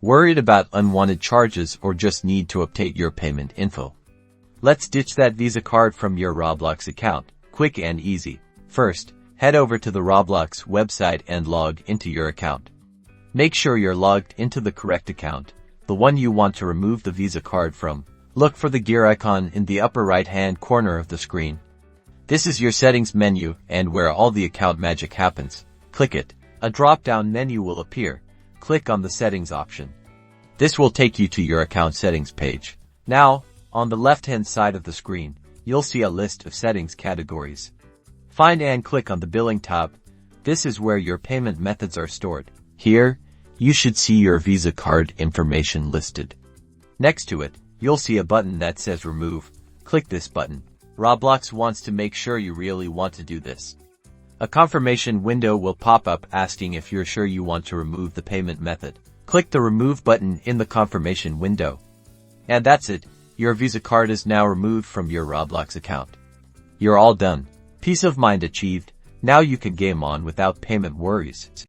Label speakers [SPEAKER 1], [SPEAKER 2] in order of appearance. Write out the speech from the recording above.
[SPEAKER 1] Worried about unwanted charges or just need to update your payment info? Let's ditch that Visa card from your Roblox account, quick and easy. First, head over to the Roblox website and log into your account. Make sure you're logged into the correct account, the one you want to remove the Visa card from. Look for the gear icon in the upper right-hand corner of the screen. This is your settings menu and where all the account magic happens. Click it. A drop-down menu will appear. Click on the settings option. This will take you to your account settings page. Now, on the left-hand side of the screen, you'll see a list of settings categories. Find and click on the billing tab. This is where your payment methods are stored. Here, you should see your Visa card information listed. Next to it, you'll see a button that says Remove. Click this button. Roblox wants to make sure you really want to do this. A confirmation window will pop up asking if you're sure you want to remove the payment method. Click the Remove button in the confirmation window. And that's it. Your Visa card is now removed from your Roblox account. You're all done. Peace of mind achieved. Now you can game on without payment worries.